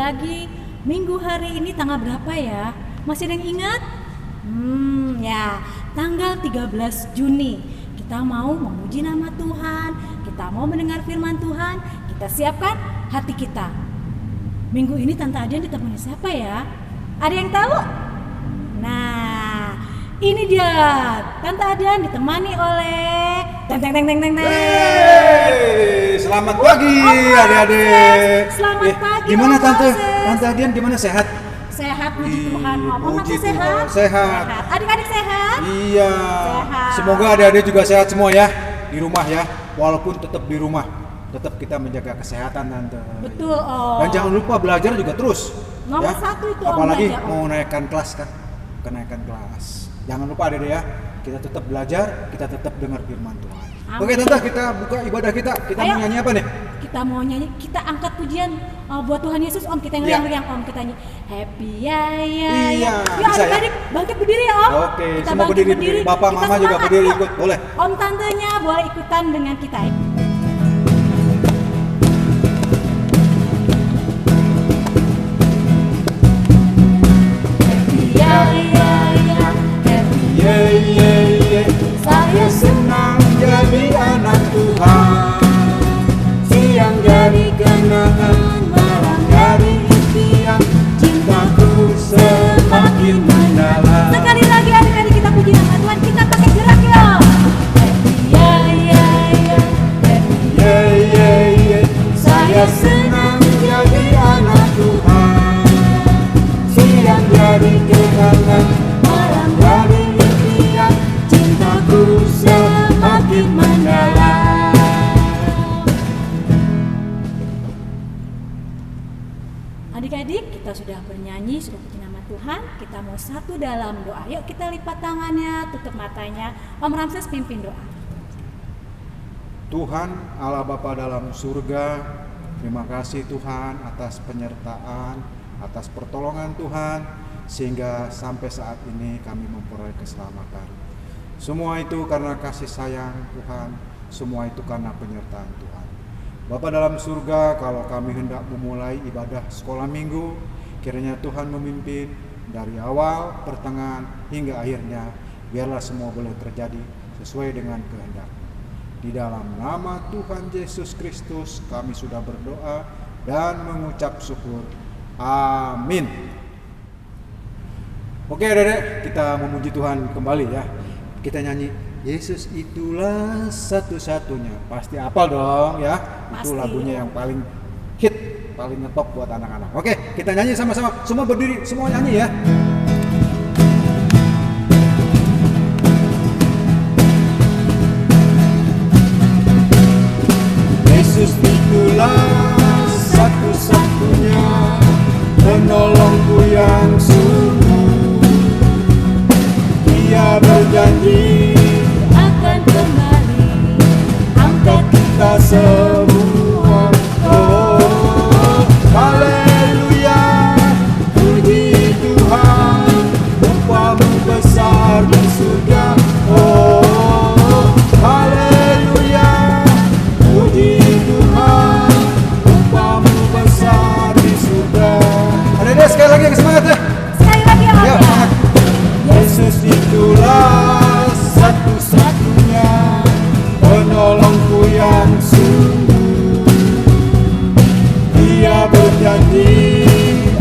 lagi. Minggu hari ini tanggal berapa ya? Masih ada yang ingat? Ya, tanggal 13 Juni. Kita mau memuji nama Tuhan, kita mau mendengar firman Tuhan, kita siapkan hati kita. Minggu ini Tante Adian ditemani siapa ya? Ada yang tahu? Nah, ini dia Tante Adian ditemani oleh Selamat pagi adik-adik. Selamat pagi. Gimana Tante Adian gimana, sehat? Sehat, puji Tuhan. Puji Tuhan, sehat. Adik-adik sehat? Iya. Sehat. Semoga adik-adik juga sehat semua ya di rumah ya. Walaupun tetap di rumah, tetap kita menjaga kesehatan Tante. Betul Om. Dan jangan lupa belajar juga terus. Nomor satu itu Om. Apalagi belajar, Om. mau naikkan kelas kan, kenaikan kelas. Jangan lupa adik-adik ya. Kita tetap belajar, kita tetap dengar firman Tuhan. Amin. Oke Tante, kita buka ibadah kita. Kita Ayo. mau nyanyi apa nih? Kita mau nyanyi, kita angkat pujian buat Tuhan Yesus Om. Kita ngeriang-ngeriang Om, kita nyanyi happy ya. Iya, Yuk bisa adik-adik bangkit berdiri ya Om. Oke, Kita semua bangkit berdiri. Bapak, Kita Mama juga semangat, berdiri yuk. ikut, boleh. Om tantenya boleh ikutan dengan kita. Saya senang jadi anak Tuhan, siang dari kenangan, malam dari impian, cintaku semakin mendalam. Sekali lagi adik-adik kita puji nama Tuhan, kita pakai gerak ya. Saya senang jadi anak Tuhan, siang dari kenangan, malam dari impian, cintaku semakin mendalam. Adik-adik kita sudah bernyanyi, sudah puji nama Tuhan. Kita mau satu dalam doa. Yuk kita lipat tangannya, tutup matanya. Om Ramses pimpin doa. Tuhan Allah Bapa dalam surga, terima kasih Tuhan atas penyertaan, atas pertolongan Tuhan, sehingga sampai saat ini kami memperoleh keselamatan. Semua itu karena kasih sayang Tuhan, semua itu karena penyertaan Tuhan. Bapa dalam surga, kalau kami hendak memulai ibadah sekolah minggu, kiranya Tuhan memimpin dari awal, pertengahan, hingga akhirnya. Biarlah semua boleh terjadi sesuai dengan kehendak. Di dalam nama Tuhan Yesus Kristus kami sudah berdoa dan mengucap syukur. Amin. Oke adik-adik, kita memuji Tuhan kembali ya. Kita nyanyi Yesus itulah satu-satunya. Pasti hafal dong ya. Pasti. Itu lagunya yang paling hit, paling ngetop buat anak-anak. Oke, kita nyanyi sama-sama. Semua berdiri, semua nyanyi ya. Yesus itulah satu-satunya penolongku yang sungguh. Dia berjanji Akan kembali angkat kita semua. Oh, haleluya, puji Tuhan, upamu besar di surga. Oh, haleluya, puji Tuhan, upamu besar di surga. Adik-adik sekali lagi semangat ya. sekali lagi ya Om Ya, ya. semangat. Yesus itulah satu-satunya penolongku yang sungguh. Dia berjanji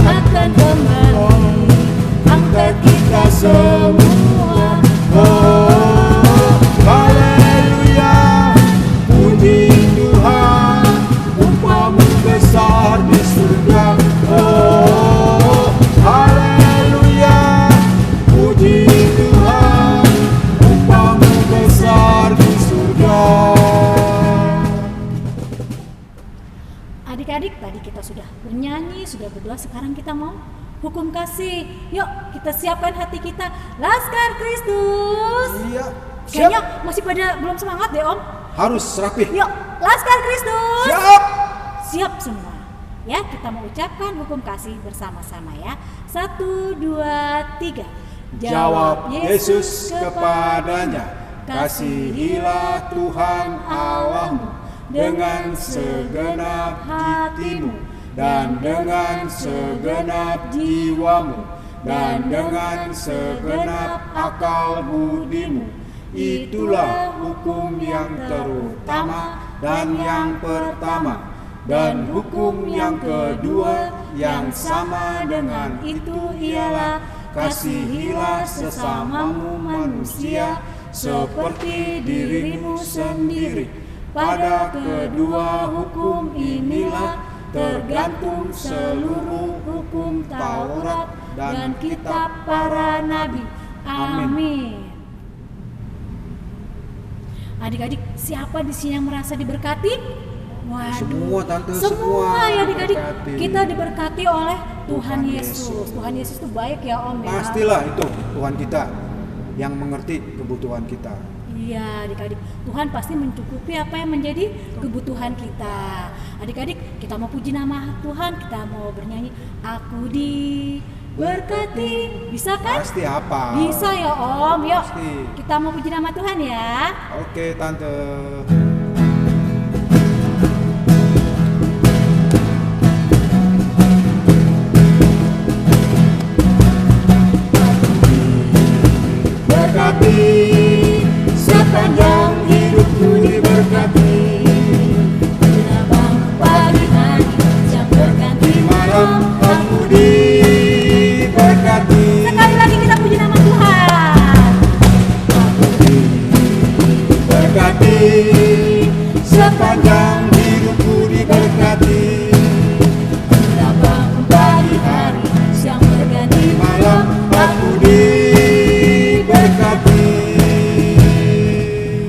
Akan kembali angkat kita semua. Oh, haleluya, puji Tuhan, upamu besar di surga. Oh, haleluya, puji Tuhan, upamu besar di surga. Adik-adik tadi kita sudah bernyanyi, sudah berdoa, sekarang kita mau hukum kasih. Yuk kita siapkan hati kita. Laskar Kristus. Iya, Kayaknya masih pada belum semangat deh Om. harus rapih. Yuk Laskar Kristus. Siap. Siap semua. Ya kita mau ucapkan hukum kasih bersama-sama ya. 1, 2, 3. Jawab Yesus kepadanya, kasihilah Tuhan Allahmu dengan segenap hatimu, dan dengan segenap jiwamu, dan dengan segenap akal budimu. Itulah hukum yang terutama dan yang pertama. Dan hukum yang kedua yang sama dengan itu ialah kasihilah sesamamu manusia seperti dirimu sendiri. Pada kedua hukum inilah tergantung seluruh hukum Taurat dan kitab para nabi. Amin. Adik-adik, siapa di sini yang merasa diberkati? Waduh, Semua tante, semua ya adik-adik, diberkati. kita diberkati oleh Tuhan Tuhan Yesus. Yesus. Tuhan Yesus itu baik ya Om ya. Pastilah itu Tuhan kita yang mengerti kebutuhan kita. Iya adik-adik, Tuhan pasti mencukupi apa yang menjadi kebutuhan kita. Adik-adik, kita mau puji nama Tuhan, kita mau bernyanyi Aku diberkati. Bisa kan? Pasti apa? Bisa ya Om, yuk Pasti. kita mau puji nama Tuhan ya. Oke tante. Berkati sepanjang hidupku diberkati. Abang pagi hari, siang berganti Malam aku diberkati. Sekali lagi kita puji nama Tuhan. Berkati sepanjang hidupku diberkati. Abang pagi hari, siang berganti Malam aku diberkati.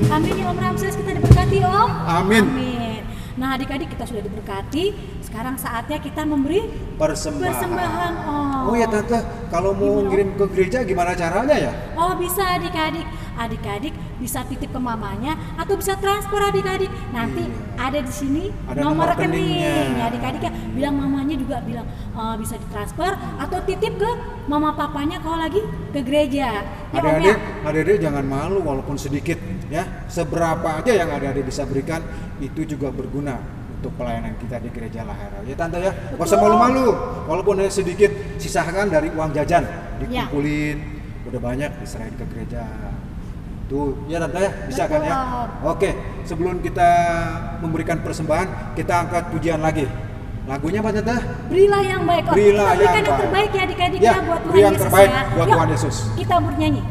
Amin ya Om Ramses, kita diberkati Om. Amin. Nah adik-adik, kita sudah diberkati. Sekarang saatnya kita memberi persembahan Om. Oh ya tante, kalau mau ngirim ke gereja gimana caranya ya? Oh bisa adik-adik. Adik-adik bisa titip ke mamanya atau bisa transfer adik-adik. Nanti ada di sini Ada nomor nomor rekening. rekeningnya. Adik-adik ya, bilang mamanya juga bilang bisa ditransfer atau titip ke mama papanya kalau lagi ke gereja. Ya Om ya. Adik-adik jangan malu walaupun sedikit ya. Seberapa aja yang adik-adik bisa berikan itu juga berguna untuk pelayanan kita di gereja Lahara. Ya tante ya, nggak usah malu-malu. Walaupun hanya sedikit, sisakan dari uang jajan, dikumpulin, udah banyak diserahin ke gereja. Tuh, ya tante ya, bisa kan ya? Oke, sebelum kita memberikan persembahan, kita angkat pujian lagi. Lagunya apa tante? Berilah yang baik. Berilah kita berikan yang yang terbaik ya adik-adik Ya, ya buat beri Tuhan yang Yesus terbaik ya. buat Yuk, Tuhan Yesus. kita bernyanyi.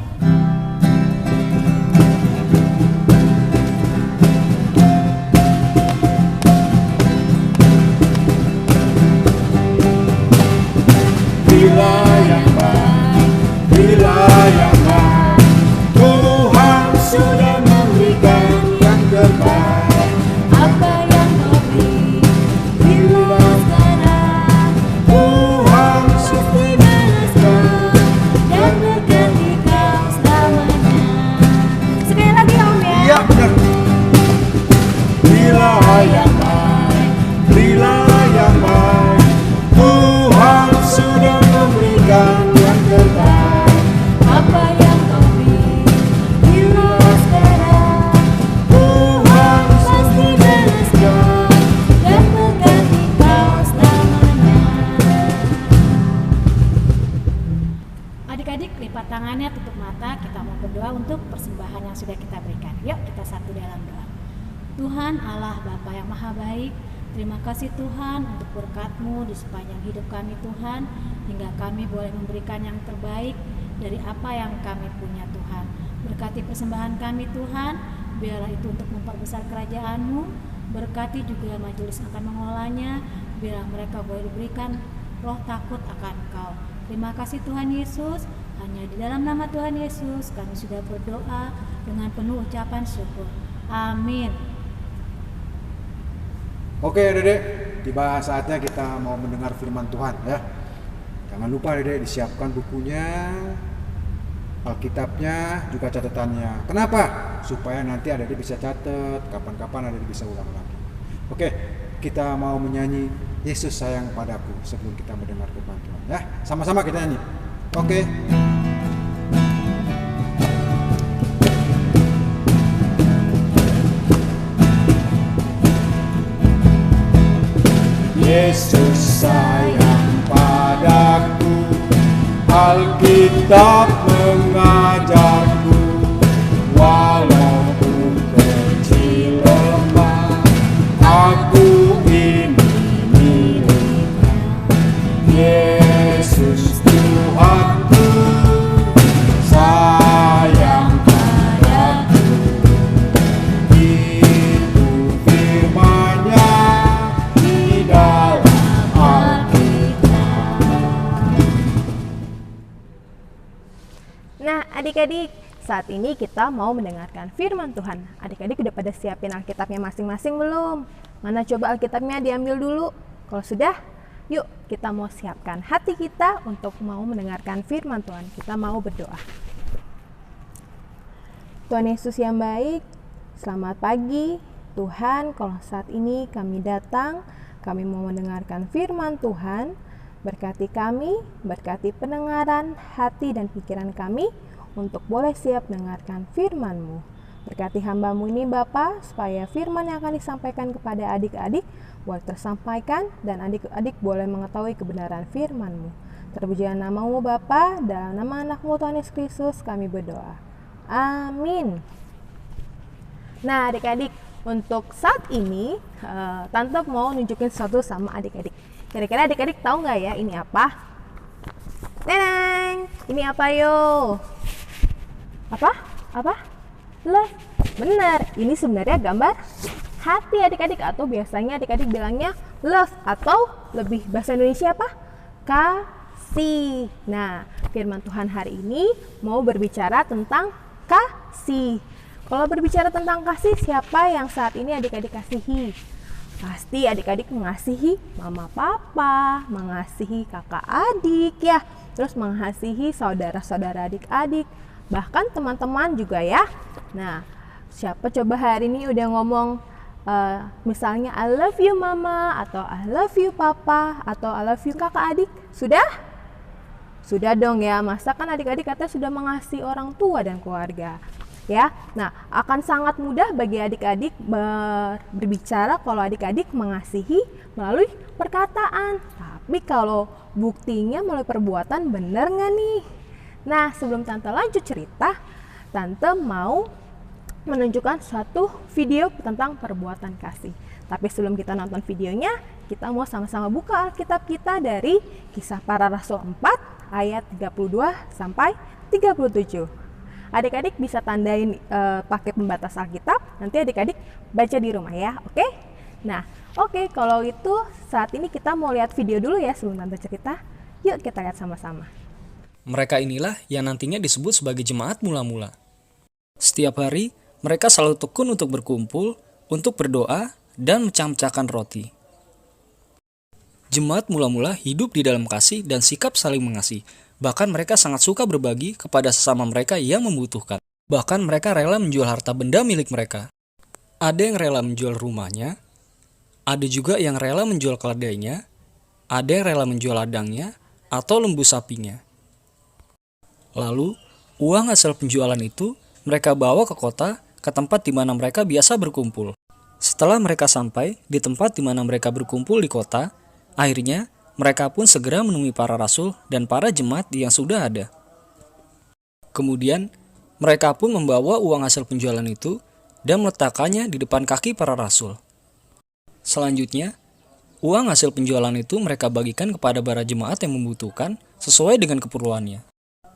Berilah yang baik, berilah yang baik. Tuhan sudah memberikan yang terbaik. Apa yang kau beri, berilah sekarang. Tuhan Pasti balaskan dan berganti kau selamanya. Sekali lagi Om ya. Iya benar. Berilah yang baik, berilah yang baik. Tuhan sudah memberikan yang terbaik. Apa yang kau beri, berilah sekarang. Tuhan Pasti balaskan dan berganti kau selamanya. Adik-adik lipat tangannya, tutup mata, kita mau berdoa untuk persembahan yang sudah kita berikan. Yuk kita satu dalam doa. Tuhan Allah Bapa yang Maha Baik, terima kasih Tuhan untuk berkat-Mu di sepanjang hidup kami Tuhan, hingga kami boleh memberikan yang terbaik dari apa yang kami punya Tuhan. Berkati persembahan kami Tuhan, biarlah itu untuk memperbesar kerajaan-Mu. Berkati juga majelis akan mengolahnya, biarlah mereka boleh diberikan roh takut akan Engkau. Terima kasih Tuhan Yesus, hanya di dalam nama Tuhan Yesus kami sudah berdoa dengan penuh ucapan syukur. Amin. Oke Dedek, tiba saatnya kita mau mendengar firman Tuhan ya. Jangan lupa Dedek disiapkan bukunya, Alkitabnya, juga catatannya. Kenapa? Supaya nanti Dedek bisa catat, kapan-kapan Dedek bisa ulang lagi. Oke, kita mau menyanyi Yesus sayang padaku sebelum kita mendengar firman Tuhan ya. Sama-sama kita nyanyi. Oke. Yesus Alkitab mengajarku, walaupun kecil lemah, aku ini miliknya. Yesus Tuhanku, sayang padaku. Itu firman-Nya di dalam Alkitab. Nah, adik-adik, saat ini kita mau mendengarkan firman Tuhan. Adik-adik udah pada siapin Alkitabnya masing-masing belum? Mana coba Alkitabnya diambil dulu? Kalau sudah, yuk kita mau siapkan hati kita untuk mau mendengarkan firman Tuhan. Kita mau berdoa. Tuhan Yesus yang baik, selamat pagi. Tuhan, kalau saat ini kami datang, kami mau mendengarkan firman Tuhan. Berkati kami, berkati pendengaran, hati dan pikiran kami untuk boleh siap mendengarkan firman-Mu. Berkati hamba-Mu ini Bapa, supaya firman yang akan disampaikan kepada adik-adik boleh tersampaikan dan adik-adik boleh mengetahui kebenaran firman-Mu. Terpujilah nama-Mu Bapa, dalam nama anak-Mu Tuhan Yesus Kristus kami berdoa. Amin. Nah adik-adik, untuk saat ini Tante mau nunjukin sesuatu sama adik-adik. Kira-kira adik-adik tahu nggak ya ini apa? Neneng, ini apa yo? Apa? Love. Bener, ini sebenarnya gambar hati adik-adik, atau biasanya adik-adik bilangnya love, atau lebih bahasa Indonesia apa? Kasih. Nah, firman Tuhan hari ini mau berbicara tentang kasih. Kalau berbicara tentang kasih, siapa yang saat ini adik-adik kasihi? Pasti adik-adik mengasihi mama papa, mengasihi kakak adik ya, terus mengasihi saudara-saudara adik-adik, bahkan teman-teman juga ya. Nah, siapa coba hari ini udah ngomong misalnya I love you mama, atau I love you papa, atau I love you kakak adik? Sudah? Sudah dong ya, masa kan adik-adik katanya sudah mengasihi orang tua dan keluarga. Ya, nah akan sangat mudah bagi adik-adik berbicara kalau adik-adik mengasihi melalui perkataan. Tapi kalau buktinya melalui perbuatan, benar nggak nih? Nah, sebelum Tante lanjut cerita, Tante mau menunjukkan suatu video tentang perbuatan kasih. Tapi sebelum kita nonton videonya, kita mau sama-sama buka Alkitab kita dari Kisah Para Rasul 4 ayat 32 sampai 37. Adik-adik bisa tandain pakai pembatas Alkitab, nanti adik-adik baca di rumah ya, oke? Nah, oke, kalau itu saat ini kita mau lihat video dulu ya sebelum Tante cerita. Yuk kita lihat sama-sama. Mereka inilah yang nantinya disebut sebagai jemaat mula-mula. Setiap hari, mereka selalu tekun untuk berkumpul, untuk berdoa, dan mecah-mecahkan roti. Jemaat mula-mula hidup di dalam kasih dan sikap saling mengasihi. Bahkan mereka sangat suka berbagi kepada sesama mereka yang membutuhkan. Bahkan mereka rela menjual harta benda milik mereka. Ada yang rela menjual rumahnya, ada juga yang rela menjual keledainya, ada yang rela menjual ladangnya, atau lembu sapinya. Lalu, uang hasil penjualan itu mereka bawa ke kota, ke tempat di mana mereka biasa berkumpul. Setelah mereka sampai di tempat di mana mereka berkumpul di kota, akhirnya mereka pun segera menemui para rasul dan para jemaat yang sudah ada. Kemudian, mereka pun membawa uang hasil penjualan itu dan meletakkannya di depan kaki para rasul. Selanjutnya, uang hasil penjualan itu mereka bagikan kepada para jemaat yang membutuhkan sesuai dengan keperluannya.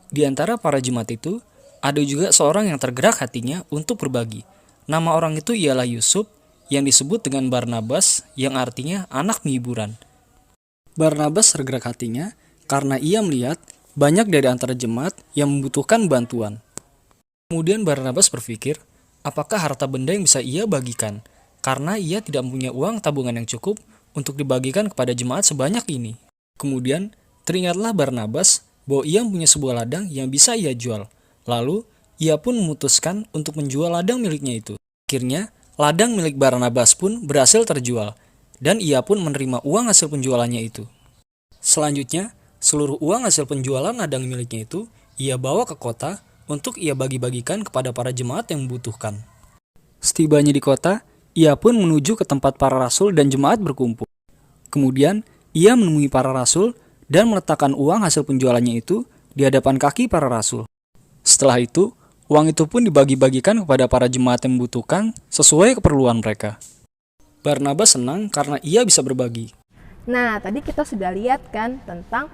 Di antara para jemaat itu, ada juga seorang yang tergerak hatinya untuk berbagi. Nama orang itu ialah Yusuf, yang disebut dengan Barnabas, yang artinya anak hiburan. Barnabas tergerak hatinya karena ia melihat banyak dari antara jemaat yang membutuhkan bantuan. Kemudian Barnabas berpikir, apakah harta benda yang bisa ia bagikan? Karena ia tidak mempunyai uang tabungan yang cukup untuk dibagikan kepada jemaat sebanyak ini. Kemudian teringatlah Barnabas bahwa ia mempunyai sebuah ladang yang bisa ia jual. Lalu ia pun memutuskan untuk menjual ladang miliknya itu. Akhirnya ladang milik Barnabas pun berhasil terjual. Dan ia pun menerima uang hasil penjualannya itu. Selanjutnya, seluruh uang hasil penjualan ladang miliknya itu ia bawa ke kota untuk ia bagi-bagikan kepada para jemaat yang membutuhkan. Setibanya di kota, ia pun menuju ke tempat para rasul dan jemaat berkumpul. Kemudian, ia menemui para rasul dan meletakkan uang hasil penjualannya itu di hadapan kaki para rasul. Setelah itu, uang itu pun dibagi-bagikan kepada para jemaat yang membutuhkan sesuai keperluan mereka. Barnabas senang karena ia bisa berbagi. Nah, tadi kita sudah lihat kan tentang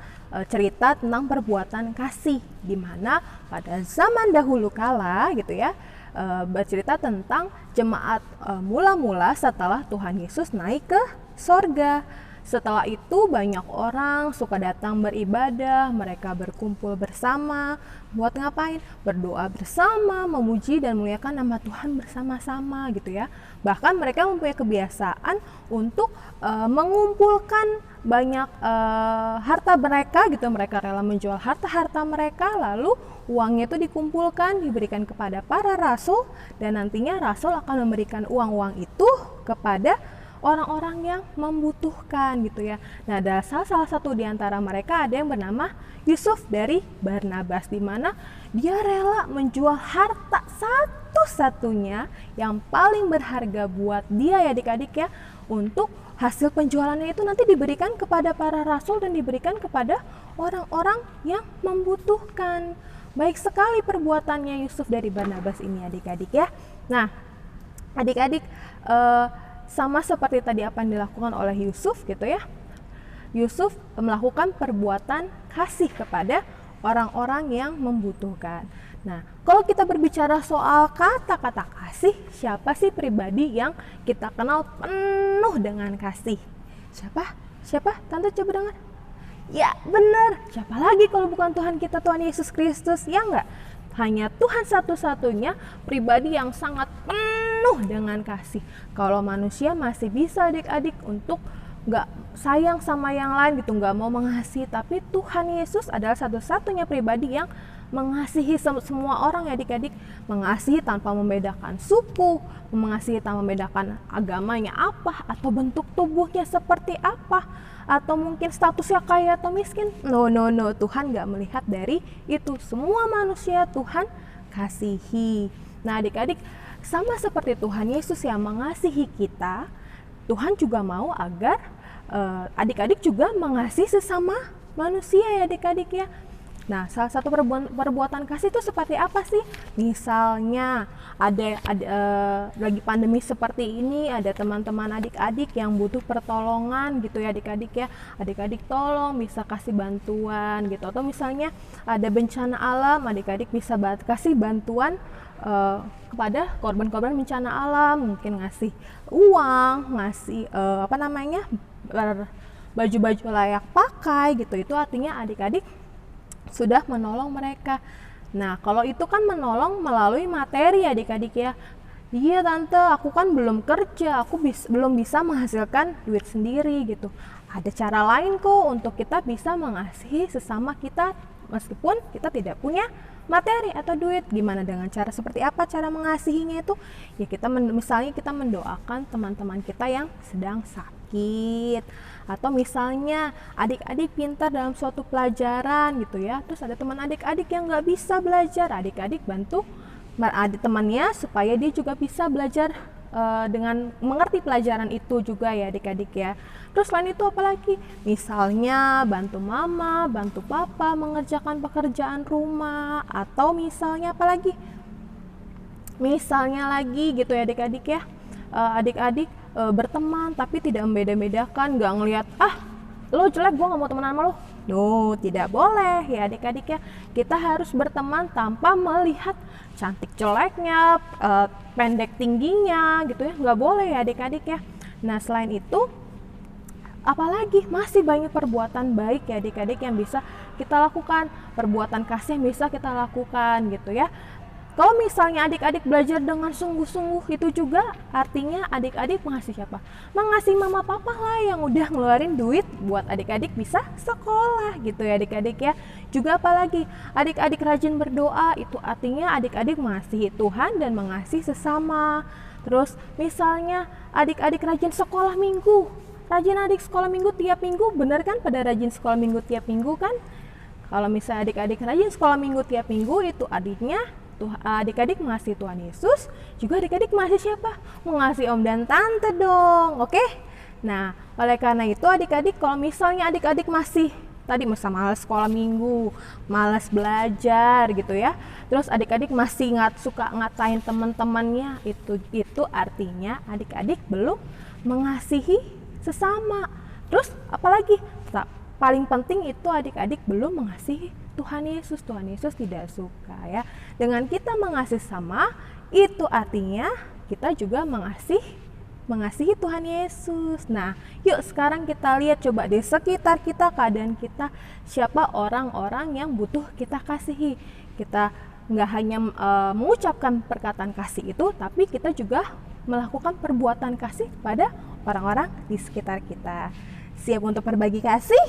cerita tentang perbuatan kasih, di mana pada zaman dahulu kala gitu ya, bercerita tentang jemaat mula-mula setelah Tuhan Yesus naik ke sorga. Setelah itu banyak orang suka datang beribadah, mereka berkumpul bersama, buat ngapain? Berdoa bersama, memuji dan memuliakan nama Tuhan bersama-sama gitu ya. Bahkan mereka mempunyai kebiasaan untuk mengumpulkan banyak harta mereka gitu. Mereka rela menjual harta-harta mereka, lalu uangnya itu dikumpulkan, diberikan kepada para rasul, dan nantinya rasul akan memberikan uang-uang itu kepada orang-orang yang membutuhkan gitu ya. Nah, ada salah satu di antara mereka ada yang bernama Yusuf dari Barnabas, di mana dia rela menjual harta satu-satunya yang paling berharga buat dia ya adik-adik ya, untuk hasil penjualannya itu nanti diberikan kepada para rasul dan diberikan kepada orang-orang yang membutuhkan. Baik sekali perbuatannya Yusuf dari Barnabas ini adik-adik ya. Nah, adik-adik, sama seperti tadi apa yang dilakukan oleh Yusuf gitu ya. Yusuf melakukan perbuatan kasih kepada orang-orang yang membutuhkan. Nah, kalau kita berbicara soal kata-kata kasih, siapa sih pribadi yang kita kenal penuh dengan kasih? Siapa? Tante coba dengar. Ya benar, siapa lagi kalau bukan Tuhan kita, Tuhan Yesus Kristus, ya enggak? Hanya Tuhan satu-satunya pribadi yang sangat penuh dengan kasih. Kalau manusia masih bisa adik-adik untuk gak sayang sama yang lain gitu, gak mau mengasihi, tapi Tuhan Yesus adalah satu-satunya pribadi yang mengasihi semua orang ya adik-adik. Mengasihi tanpa membedakan suku, mengasihi tanpa membedakan agamanya apa, atau bentuk tubuhnya seperti apa, atau mungkin statusnya kaya atau miskin. No, Tuhan gak melihat dari itu. Semua manusia Tuhan kasihi. Nah adik-adik, sama seperti Tuhan Yesus yang mengasihi kita, Tuhan juga mau agar adik-adik juga mengasihi sesama manusia ya adik-adik ya. Nah, salah satu perbuatan kasih itu seperti apa sih? Misalnya ada lagi pandemi seperti ini, ada teman-teman adik-adik yang butuh pertolongan gitu ya adik-adik ya. Adik-adik tolong bisa kasih bantuan gitu. Atau misalnya ada bencana alam, adik-adik bisa kasih bantuan kepada korban-korban bencana alam, mungkin ngasih uang, ngasih baju-baju layak pakai gitu. Itu artinya adik-adik sudah menolong mereka. Nah, kalau itu kan menolong melalui materi adik-adik ya. Iya tante, aku kan belum kerja, aku belum bisa menghasilkan duit sendiri gitu. Ada cara lain kok untuk kita bisa mengasihi sesama kita meskipun kita tidak punya materi atau duit. Gimana dengan cara seperti apa cara mengasihinya itu? Ya kita misalnya kita mendoakan teman-teman kita yang sedang sakit, atau misalnya adik-adik pintar dalam suatu pelajaran gitu ya, terus ada teman adik-adik yang nggak bisa belajar, adik-adik bantu temannya supaya dia juga bisa belajar dengan mengerti pelajaran itu juga ya adik-adik ya. Terus selain itu apalagi? Misalnya bantu mama, bantu papa mengerjakan pekerjaan rumah, atau misalnya apalagi? Misalnya lagi gitu ya adik-adik ya, adik-adik berteman tapi tidak membeda-bedakan, gak ngelihat lo jelek gue gak mau temenan sama lo. No, tidak boleh ya adik-adik ya. Kita harus berteman tanpa melihat cantik jeleknya, pendek tingginya gitu ya, gak boleh ya adik-adik ya. Nah selain itu apalagi masih banyak perbuatan baik ya adik-adik yang bisa kita lakukan, perbuatan kasih yang bisa kita lakukan gitu ya. Kalau misalnya adik-adik belajar dengan sungguh-sungguh, itu juga artinya adik-adik mengasihi siapa? Mengasihi mama papa lah yang udah ngeluarin duit buat adik-adik bisa sekolah gitu ya adik-adik ya. Juga apalagi adik-adik rajin berdoa, itu artinya adik-adik mengasihi Tuhan dan mengasihi sesama. Terus misalnya adik-adik rajin sekolah minggu, rajin adik sekolah minggu tiap minggu, bener kan pada rajin sekolah minggu tiap minggu kan? Kalau misalnya adik-adik rajin sekolah minggu tiap minggu, itu adiknya adik-adik mengasihi Tuhan Yesus, juga adik-adik mengasihi siapa? Mengasihi om dan tante dong, oke? Nah, oleh karena itu adik-adik kalau misalnya adik-adik masih tadi masa malas sekolah minggu, malas belajar gitu ya. Terus adik-adik masih suka ngatain teman-temannya, itu artinya adik-adik belum mengasihi sesama. Terus apalagi paling penting itu adik-adik belum mengasihi Tuhan Yesus. Tuhan Yesus tidak suka ya. Dengan kita mengasihi sama, itu artinya kita juga mengasihi Tuhan Yesus. Nah, yuk sekarang kita lihat coba di sekitar kita, keadaan kita, siapa orang-orang yang butuh kita kasihi. Kita nggak hanya mengucapkan perkataan kasih itu, tapi kita juga melakukan perbuatan kasih pada orang-orang di sekitar kita. Siap untuk berbagi kasih?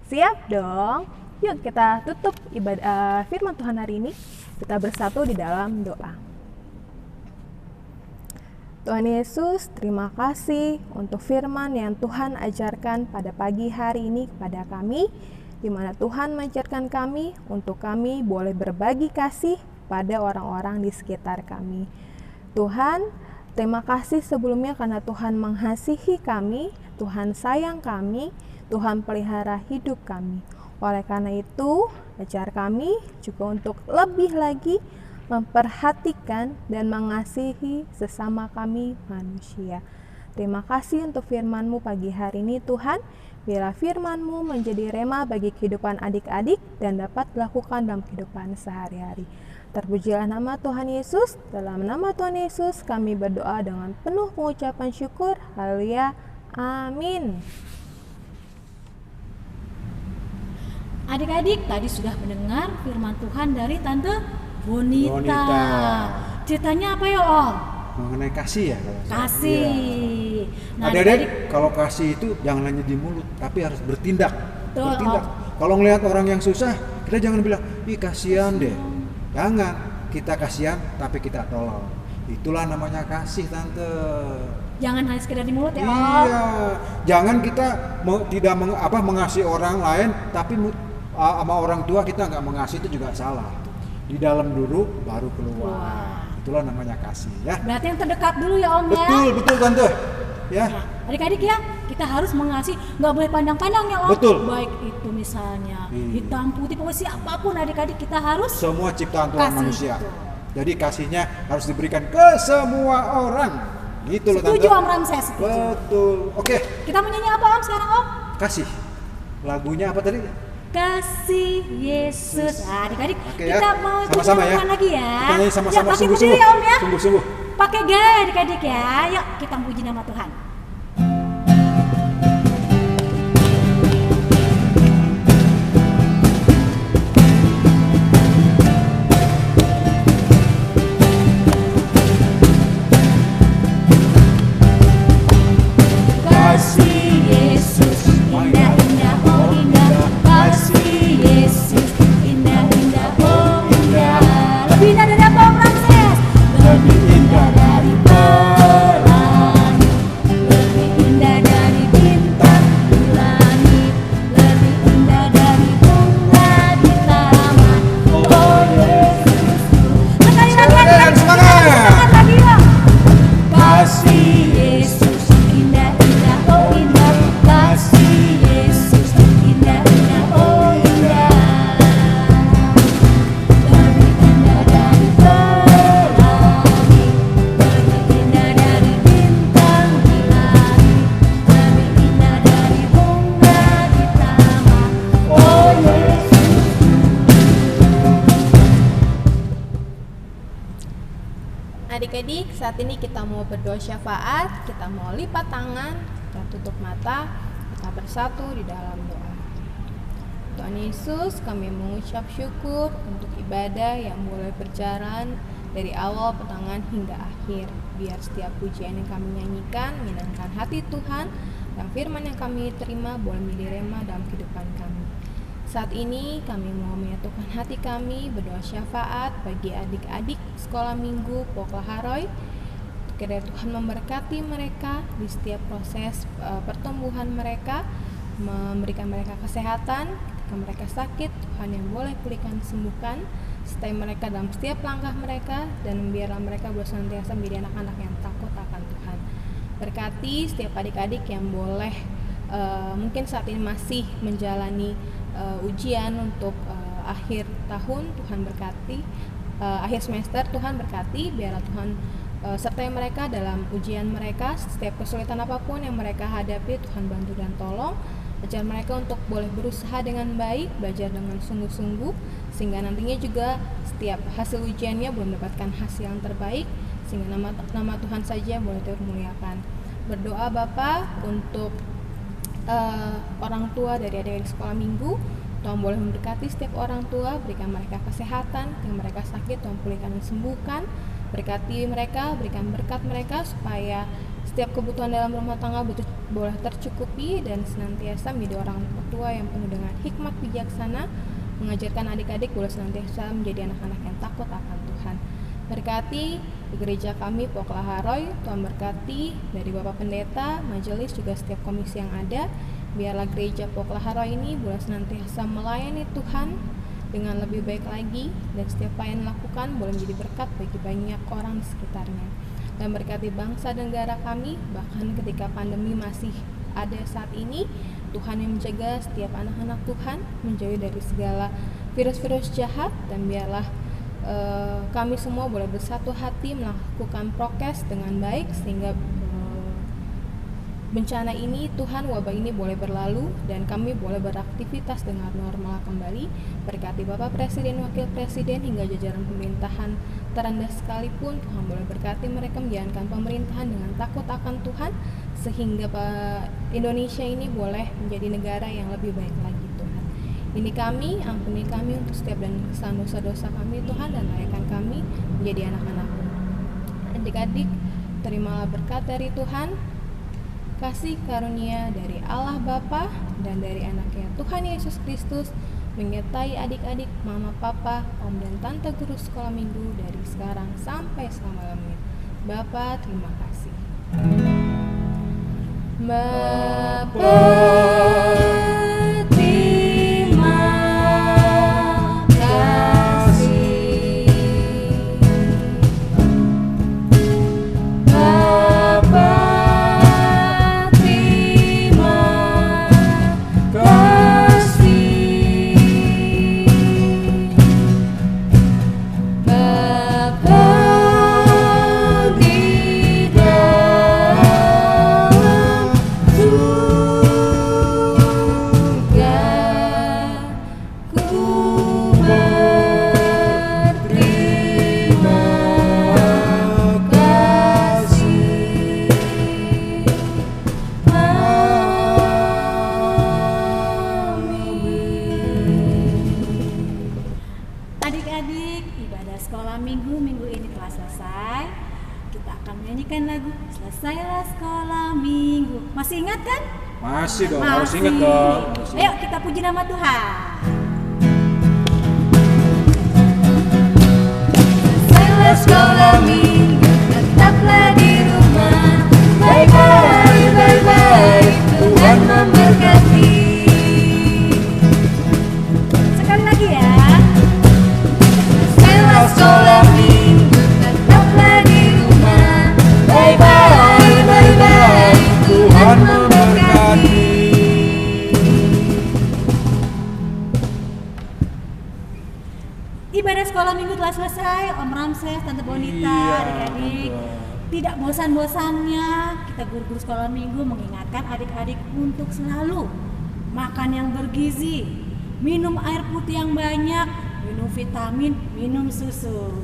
Siap dong. Yuk kita tutup ibadah firman Tuhan hari ini. Kita bersatu di dalam doa. Tuhan Yesus, terima kasih untuk firman yang Tuhan ajarkan pada pagi hari ini kepada kami, di mana Tuhan mengajarkan kami untuk kami boleh berbagi kasih pada orang-orang di sekitar kami. Tuhan, terima kasih sebelumnya karena Tuhan mengasihi kami, Tuhan sayang kami, Tuhan pelihara hidup kami. Oleh karena itu, ajar kami juga untuk lebih lagi memperhatikan dan mengasihi sesama kami manusia. Terima kasih untuk firman-Mu pagi hari ini Tuhan. Biarlah firman-Mu menjadi rema bagi kehidupan adik-adik dan dapat dilakukan dalam kehidupan sehari-hari. Terpujilah nama Tuhan Yesus. Dalam nama Tuhan Yesus kami berdoa dengan penuh pengucapan syukur. Haleluya. Amin. Adik-adik tadi sudah mendengar firman Tuhan dari Tante Bonita. Ceritanya apa ya Om? Mengenai kasih ya. Kasih. Iya. Nah, adik-adik kalau kasih itu jangan hanya di mulut, tapi harus bertindak. Betul, Bertindak. Kalau ngelihat orang yang susah, kita jangan bilang, ih kasihan deh. Jangan, kita kasihan tapi kita tolong. Itulah namanya kasih Tante. Jangan hanya sekedar di mulut ya Om. Iya. Jangan kita tidak mengasihi orang lain, tapi sama orang tua kita nggak mengasihi, itu juga salah. Di dalam dulu baru keluar. Itulah namanya kasih ya. Berarti yang terdekat dulu ya Om ya. Betul Tante. Ya. Nah, adik-adik ya, kita harus mengasihi, nggak boleh pandang-pandang ya Om. Betul. Baik itu misalnya hitam putih, pokoknya siapapun adik-adik kita harus Semua ciptaan Tuhan kasih manusia. itu. Jadi kasihnya harus diberikan ke semua orang. Gitu loh Tante. Setuju Om Ramses, setuju. Betul. Oke. Kita mau nyanyi apa Om sekarang Om? Kasih. Lagunya apa tadi? Kasih Yesus. Nah, adik-adik Oke, kita ya. mau Sama-sama ya. nyanyi lagi ya. Kita nyanyi sama-sama, pakai sungguh-sungguh. berdiri ya Om ya. Sungguh-sungguh. Pakai gaya adik-adik ya. Yuk kita puji nama Tuhan. Kasih Yesus indah-indah oh indah. Kasih Yesus indah-indah oh indah. Lebih indah dari apa Om Ramses? Lebih indah dari pelangi, lebih indah dari bintang di langit, lebih indah dari bunga di taman. Oh Yesus. Sekali lagi semangat lagi yuk. Kasih Yesus indah-indah oh indah. Kasih Yesus indah-indah oh indah. Lebih indah dari pelangi, lebih indah dari bintang di langit, lebih indah dari bunga di taman. Oh Yesus. Adik-adik, saat ini kita mau berdoa syafaat, kita mau lipat tangan, kita tutup mata, kita bersatu di dalam doa. Tuhan Yesus, kami mengucap syukur untuk ibadah yang boleh berjalan dari awal pertengahan hingga akhir. Biar setiap pujian yang kami nyanyikan menyenangkan hati Tuhan, dan firman yang kami terima boleh menjadi rema dalam kehidupan kami. Saat ini kami mau menyatukan hati kami berdoa syafaat bagi adik-adik sekolah minggu Poklaharoy. Kiranya Tuhan memberkati mereka di setiap proses pertumbuhan mereka, memberikan mereka kesehatan ketika mereka sakit. Tuhan yang boleh pulihkan, sembuhkan, sertai mereka dalam setiap langkah mereka, dan biarlah mereka senantiasa menjadi anak-anak yang takut akan Tuhan. Berkati setiap adik-adik yang boleh mungkin saat ini masih menjalani ujian untuk akhir tahun. Tuhan berkati, akhir semester Tuhan berkati, biarlah Tuhan sertai mereka dalam ujian mereka. Setiap kesulitan apapun yang mereka hadapi, Tuhan bantu dan tolong. Ajar mereka untuk boleh berusaha dengan baik, belajar dengan sungguh-sungguh, sehingga nantinya juga setiap hasil ujiannya boleh mendapatkan hasil yang terbaik, sehingga nama Tuhan saja boleh termuliakan. Berdoa Bapa untuk orang tua dari adik-adik sekolah minggu. Tuhan boleh memberkati setiap orang tua, berikan mereka kesehatan, yang mereka sakit Tuhan pulihkan dan sembuhkan. Berkati mereka, berikan berkat mereka supaya setiap kebutuhan dalam rumah tangga boleh tercukupi, dan senantiasa menjadi orang tua yang penuh dengan hikmat bijaksana, mengajarkan adik-adik boleh senantiasa menjadi anak-anak yang takut akan Tuhan. Berkati di gereja kami Poklaha Roy, Tuhan berkati dari Bapak Pendeta, majelis, juga setiap komisi yang ada. Biarlah gereja Poklaha Roy ini boleh senantiasa melayani Tuhan dengan lebih baik lagi, dan setiap apa yang dilakukan boleh menjadi berkat bagi banyak orang di sekitarnya. Dan berkati bangsa dan negara kami, bahkan ketika pandemi masih ada saat ini, Tuhan yang menjaga setiap anak-anak Tuhan menjauhi dari segala virus-virus jahat, dan biarlah kami semua boleh bersatu hati melakukan prokes dengan baik, sehingga bencana ini, Tuhan, wabah ini boleh berlalu dan kami boleh beraktivitas dengan normal kembali. Berkati Bapak Presiden, Wakil Presiden, hingga jajaran pemerintahan terendah sekalipun, Tuhan boleh berkati mereka menjalankan pemerintahan dengan takut akan Tuhan, sehingga Indonesia ini boleh menjadi negara yang lebih baik lagi, Tuhan. Ini kami, ampuni kami untuk setiap dan kesalahan dosa-dosa kami, Tuhan, dan layakkan kami menjadi anak-anak-Mu. Adik-adik, terimalah berkat dari Tuhan, kasih karunia dari Allah Bapa dan dari anaknya Tuhan Yesus Kristus menyertai adik-adik, mama, papa, om dan tante guru sekolah minggu dari sekarang sampai selama-lamanya. Bapa, terima kasih. Bapa, terima kasih. Bapa, adik-adik, ibadah sekolah minggu ini telah selesai. Kita akan menyanyikan lagu Selesailah Sekolah Minggu. Masih ingat kan? Masih dong, harus ingat dong. Ayo kita puji nama Tuhan. Selesailah sekolah minggu, tetaplah di rumah. Baik-baik, Tuhan memberkati. Sekali lagi ya. Sekolah minggu, tetaplah di rumah. Baik-baik, Tuhan memberkati. Ibadah sekolah minggu telah selesai. Om Ramses, Tante Bonita, adik-adik, tidak bosan-bosannya kita guru-guru sekolah minggu mengingatkan adik-adik untuk selalu makan yang bergizi, minum air putih yang banyak, minum vitamin, minum susu.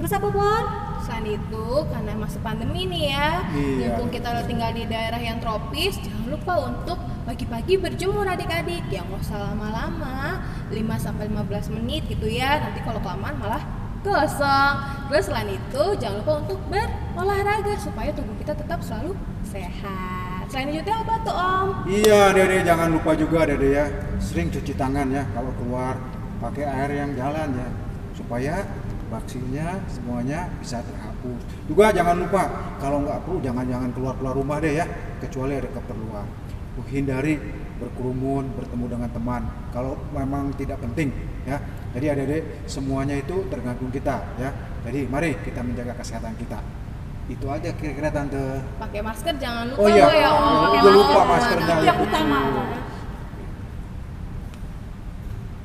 Terus apa, Bon? Selain itu, karena masa pandemi nih ya, mumpung kita tinggal di daerah yang tropis, jangan lupa untuk pagi-pagi berjemur adik-adik. Ya nggak usah lama-lama, 5-15 menit gitu ya. Nanti kalau kelamaan malah gosong. Terus selain itu, jangan lupa untuk berolahraga supaya tubuh kita tetap selalu sehat. Selain itu apa tuh, Om? Iya, Dede, jangan lupa juga Dede ya, sering cuci tangan ya kalau keluar, pakai air yang jalan ya, supaya vaksinnya semuanya bisa terhapus. Juga jangan lupa kalau nggak perlu jangan keluar rumah deh ya, kecuali ada keperluan. Hindari berkerumun, bertemu dengan teman kalau memang tidak penting ya. Jadi adik-adik semuanya itu tergantung kita ya. Jadi mari kita menjaga kesehatan kita. Itu aja kira-kira Tante. Pakai masker jangan lupa. Oh iya, ya, Om. Pakai jangan lupa maskernya. Yang utama. masker.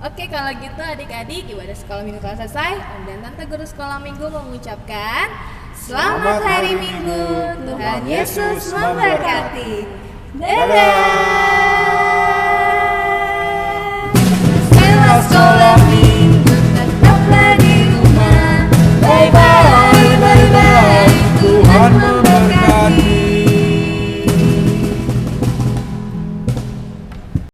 Oke, kalau gitu adik-adik ibadah sekolah minggu telah selesai. Om dan Tante Guru Sekolah Minggu mengucapkan Selamat Hari Minggu. Tuhan Yesus memberkati. Dadah. Sekolah